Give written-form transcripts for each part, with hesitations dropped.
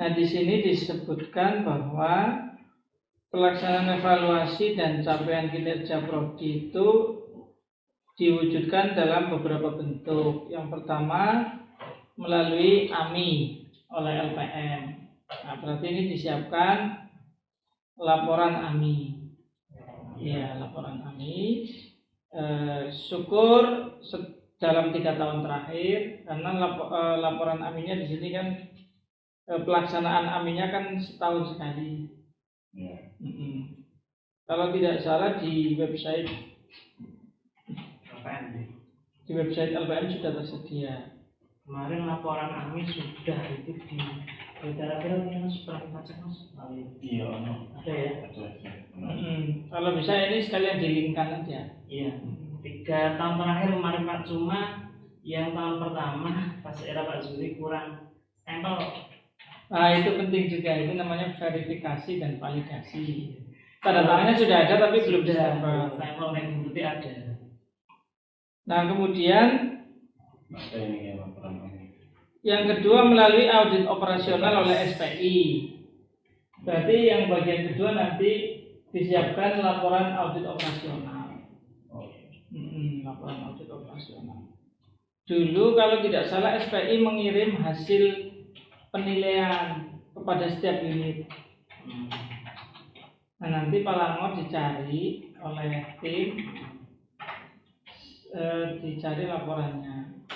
Nah, di sini disebutkan bahwa pelaksanaan evaluasi dan capaian kinerja prodi itu diwujudkan dalam beberapa bentuk. Yang pertama melalui AMI oleh LPM. Nah, berarti ini disiapkan laporan AMI. Ya, laporan AMI. Syukur dalam 3 tahun terakhir, karena laporan AMI-nya di sini kan pelaksanaan AMI-nya kan setahun sekali. Ya. Kalau tidak salah di website LPM sudah tersedia. Kemarin laporan AMI sudah itu di kira-kira Mas pernah baca Mas? Iya, ada ya? Kalau bisa ini sekalian dilingkan aja. Iya. 3 tahun terakhir kemarin Pak, cuma yang tahun pertama pas era Pak Zuri kurang stempel. Nah, itu penting juga, itu namanya verifikasi dan validasi. Tanda tangannya sudah ada tapi belum stempel yang bukti ada. Nah, kemudian yang kedua melalui audit operasional oleh SPI. Berarti yang bagian kedua nanti disiapkan laporan audit operasional. Laporan audit operasional. Dulu kalau tidak salah SPI mengirim hasil penilaian kepada setiap unit. Nah, nanti Pak Langor dicari oleh tim, dicari laporannya.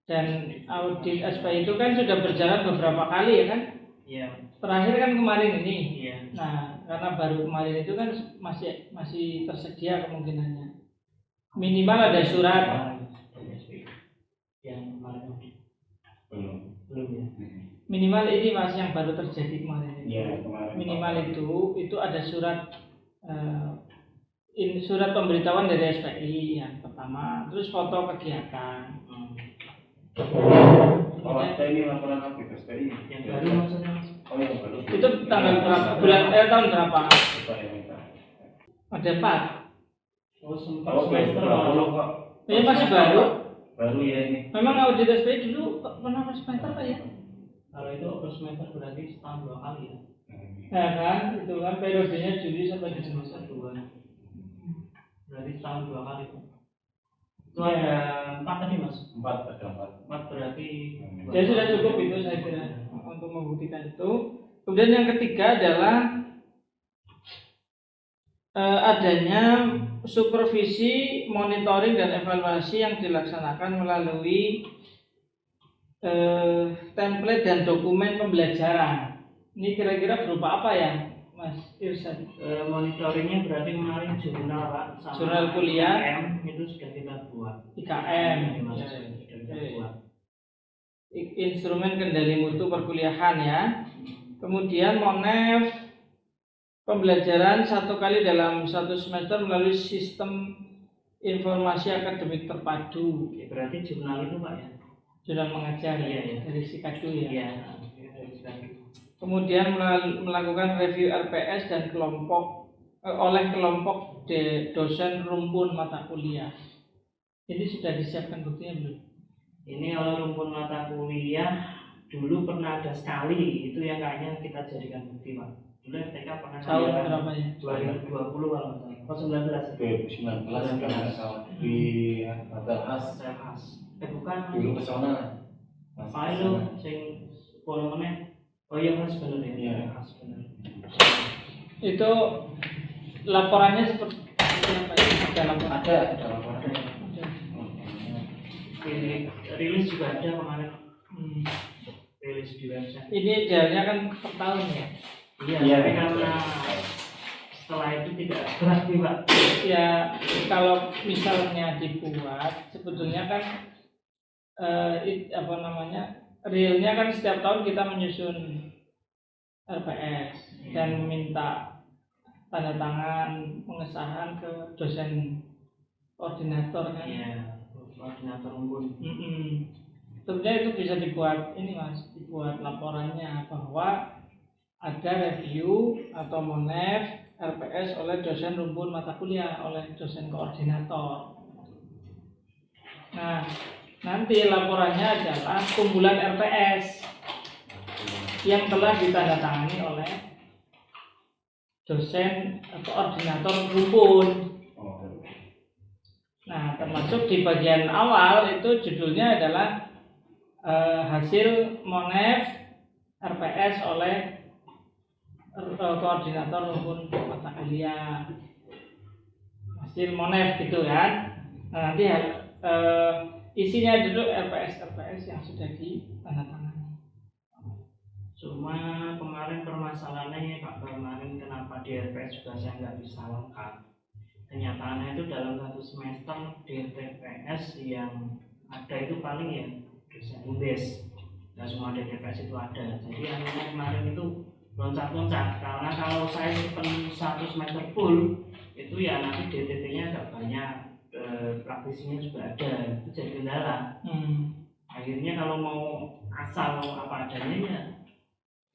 Dan audit SPI itu kan sudah berjalan beberapa kali ya kan? Iya. Terakhir kan kemarin ini. Iya. Nah, karena baru kemarin itu kan masih tersedia kemungkinannya. Minimal ada surat. Yang kemarin belum ya. Minimal ini Mas yang baru terjadi kemarin itu. Ya, kemarin. Minimal itu ada surat surat pemberitahuan dari SPI yang pertama, terus foto kegiatan. Kalau SPI laporan apa SPI? Yang baru maksudnya Mas? Oh, yang baru. Itu tanggal berapa? Tahun berapa? Ada 4. Semester baru kok. Ini masih baru. Baru ya ini. Memang audit SPI dulu pernah semester Pak ya? Kalau itu semester berarti setahun 2 kali ya. Nah kan, itu kan periodenya Juli sampai semester 2. Berarti setahun 2 kali. Itu ada 4 tadi Mas? 4 berarti. Jadi sudah cukup itu saya kira untuk membuktikan itu. Kemudian yang ketiga adalah adanya supervisi, monitoring dan evaluasi yang dilaksanakan melalui template dan dokumen pembelajaran. Ini kira-kira berupa apa ya, Mas Irsyad? Monitoringnya berarti kemarin jurnal Pak, jurnal kuliah IKM itu sudah kita buat. IKM, sudah kita buat. Instrumen kendali mutu perkuliahan ya. Kemudian Monef, pembelajaran 1 kali dalam 1 semester melalui sistem informasi akademik terpadu. Berarti jurnal itu Pak ya? Jurnal mengajar ya. Dari Sikadu ya. Iya. Kemudian melakukan review RPS dan oleh kelompok dosen rumpun mata kuliah. Ini sudah disiapkan buktinya belum? Ini kalau rumpun mata kuliah dulu pernah ada sekali, itu yang kayaknya kita jadikan bukti Pak. Dulu FTK pernah tahun berapa ya? 2020 kalau nggak salah. 2019 kan nggak salah di Batas. Bukan dulu ke sana. Itu sing 10 menit. Oh iya Mas benar ya. Iya. Itu laporannya seperti apa ya? Ada laporannya. Rilis juga ada kemarin. Rilis di website. Ini jalannya kan per tahun ya? Iya. Tapi karena setelah itu tidak berarti Pak. Ya kalau misalnya dibuat, sebetulnya kan realnya kan setiap tahun kita menyusun RPS dan meminta tanda tangan pengesahan ke dosen koordinator kan? Iya, koordinator rumpun. Sebenarnya itu bisa dibuat dibuat laporannya bahwa ada review atau monef RPS oleh dosen rumpun mata kuliah, oleh dosen koordinator. Nah, nanti laporannya adalah kumpulan RPS yang telah ditandatangani oleh dosen atau koordinator rumpun. Nah, termasuk di bagian awal itu judulnya adalah hasil Monef RPS oleh koordinator rumpun mata kuliah. Hasil Monef gitu kan. Nah, nanti isinya dulu RPS yang sudah ditandatangani. Cuma kemarin permasalahannya Pak, kemarin kenapa di RPS juga saya nggak bisa lengkap. Kenyataannya itu dalam satu semester di TPS yang ada itu paling ya dosen UNDES, dan semua di TPS itu ada. Jadi akhirnya kemarin itu loncat-loncat, karena kalau saya satu semester full itu ya nanti DTT-nya agak banyak, praktisinya juga ada, itu jadi kendala. Akhirnya kalau mau asal apa adanya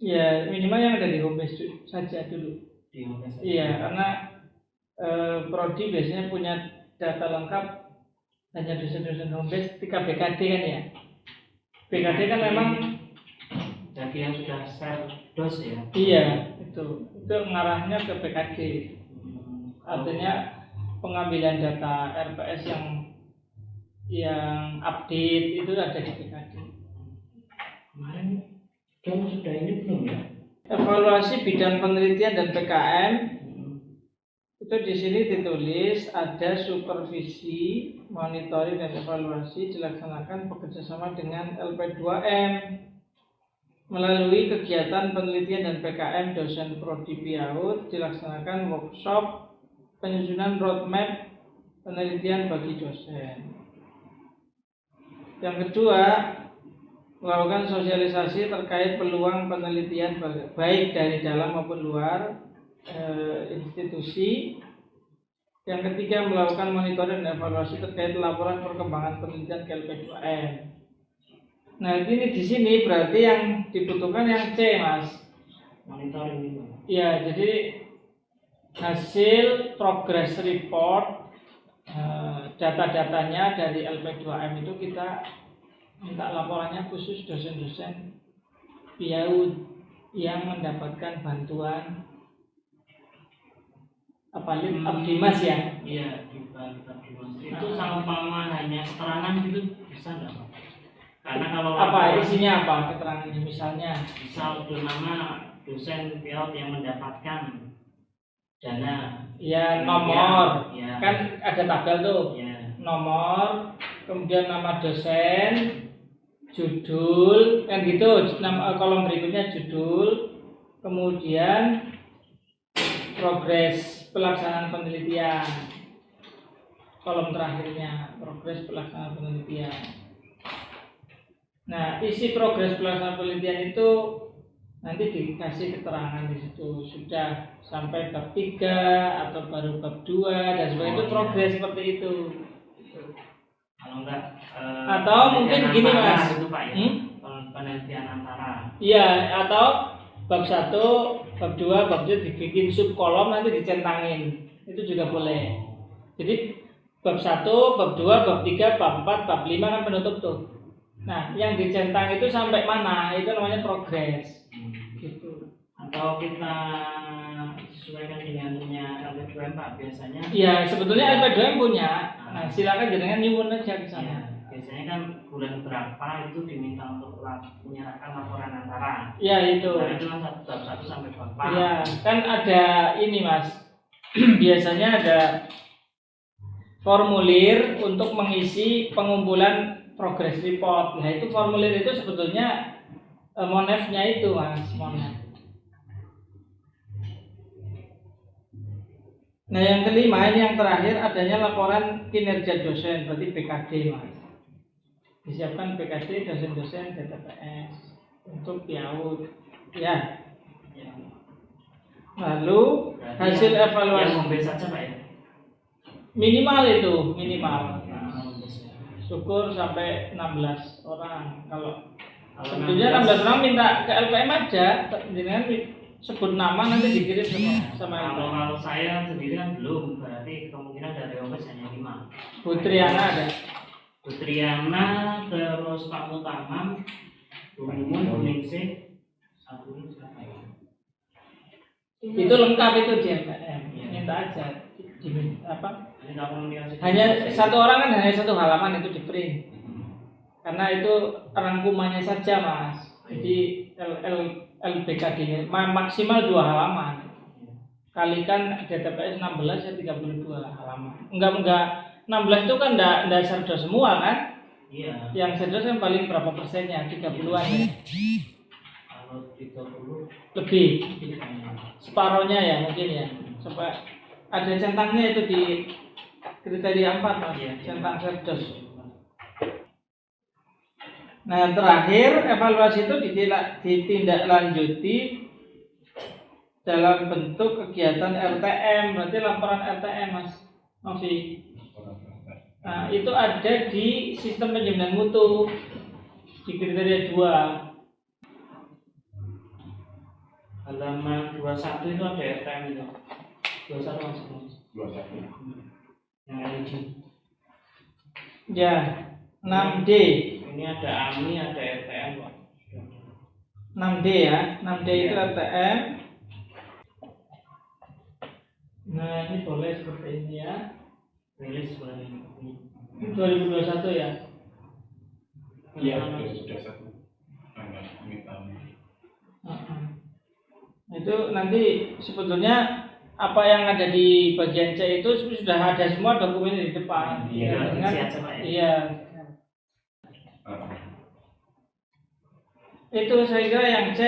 ya minimal yang ada di homepage saja dulu. Di homepage saja. Iya, karena prodi biasanya punya data lengkap hanya dosen-dosen homepage ketika BKD kan ya. BKD kan memang jadi yang sudah share dos ya. Iya, itu mengarahnya ke BKD. Artinya pengambilan data RPS yang update itu ada di BKD. Kemarin kamu sudah ini belum ya? Evaluasi bidang penelitian dan PKM itu di sini ditulis ada supervisi, monitoring dan evaluasi dilaksanakan bekerjasama dengan LP2M melalui kegiatan penelitian dan PKM dosen prodi PIAUD, dilaksanakan workshop penyusunan roadmap penelitian bagi dosen. Yang kedua, melakukan sosialisasi terkait peluang penelitian baik dari dalam maupun luar institusi. Yang ketiga, melakukan monitoring dan evaluasi terkait laporan perkembangan penelitian ke LP2M. Nah, ini di sini berarti yang dibutuhkan yang C, Mas. Monitoring itu. Ya, jadi hasil progress report, data-datanya dari LP2M itu kita minta laporannya khusus dosen-dosen PIAUD yang mendapatkan bantuan Abdimas ya? Iya, Abdimas. Itu sama hanya keterangan gitu bisa nggak Pak? Karena kalau isinya apa keterangannya, misalnya? Misal nama dosen PIAUD yang mendapatkan dana. Ya, nomor. Ya. Kan ada tabel tuh. Ya. Nomor, kemudian nama dosen, judul, kan gitu. Kolom berikutnya judul, kemudian progres pelaksanaan penelitian, kolom terakhirnya progres pelaksanaan penelitian. Nah, isi progres pelaksanaan penelitian itu nanti dikasih keterangan di situ, sudah sampai bab 3 atau baru bab 2 dan sebagainya. Itu progres seperti itu. Kalau enggak atau mungkin gini Mas, itu Pak ya. Penelitian antara. Iya, atau bab 1, bab 2, bab 3 dibikin sub kolom nanti dicentangin. Itu juga boleh. Jadi bab 1, bab 2, bab 3, bab 4, bab 5 kan penutup tuh. Nah, yang dicentang itu sampai mana? Itu namanya progres. Gitu. Atau kita sesuaikan dengan punya LP2M Pak biasanya. Iya, sebetulnya LP2M punya. Nah, silakan jenengan nyuwun aja ke sana. Ya, biasanya kan bulan berapa itu diminta untuk menyerahkan laporan antara. Iya, itu. Nah, itu kan bab 1 sampai bab 4. Iya, kan ada ini Mas. Biasanya ada formulir untuk mengisi pengumpulan progress report. Nah, itu formulir itu sebetulnya Monef-nya itu Mas, Monef. Nah, yang kelima ini yang terakhir adanya laporan kinerja dosen, berarti BKD Mas. Disiapkan BKD dosen-dosen DTPS untuk PIAUD. Ya. Lalu hasil evaluasi yang homebase saja Pak ya. Minimal itu, minimal. Syukur sampai 16 orang. Kalau sebetulnya 16 orang minta ke LPM aja, jangan sebut nama nanti dikirim sama kalau saya sendiri kan belum, berarti kemungkinan dari homebase hanya 5. Putriana ada. Putriana, terus Pak Mutamam, Bu Mumun, Bu Ningsih, Satu ini siapa ya? Itu lengkap itu di LPM. Minta aja apa? Ini komunikasi. Hanya satu orang kan hanya satu halaman itu di print. Karena itu rangkumannya saja Mas. Jadi LBKD maksimal 2 halaman. Kalikan DTPS 16 ya 32 halaman. Enggak 16 itu kan enggak serdo semua kan? Iya. Yang serdo kan paling berapa persennya? 30-an ya. Kalau 30 Lebih. kan. Separohnya ya mungkin ya. Coba ada centangnya itu di kriteria 4 Mas. Iya. Centang serdos. Nah yang terakhir evaluasi itu ditindaklanjuti dalam bentuk kegiatan RTM, berarti laporan RTM Mas Novi. Nah itu ada di sistem penjaminan mutu di kriteria 2. Halaman 21 itu ada RTM itu. 21 maksudnya. 21. Yang LG. Ya 6D. Ini ada AMI, ada RTM kok. 6D ya, 6D itu RTM. Nah ini boleh seperti ini ya. Rilis bulan ini. Ini 2021 ya. Iya, sudah satu. Itu nanti sebetulnya apa yang ada di bagian C itu sudah ada semua dokumen di depan. Iya. Iya. Itu saya kira yang C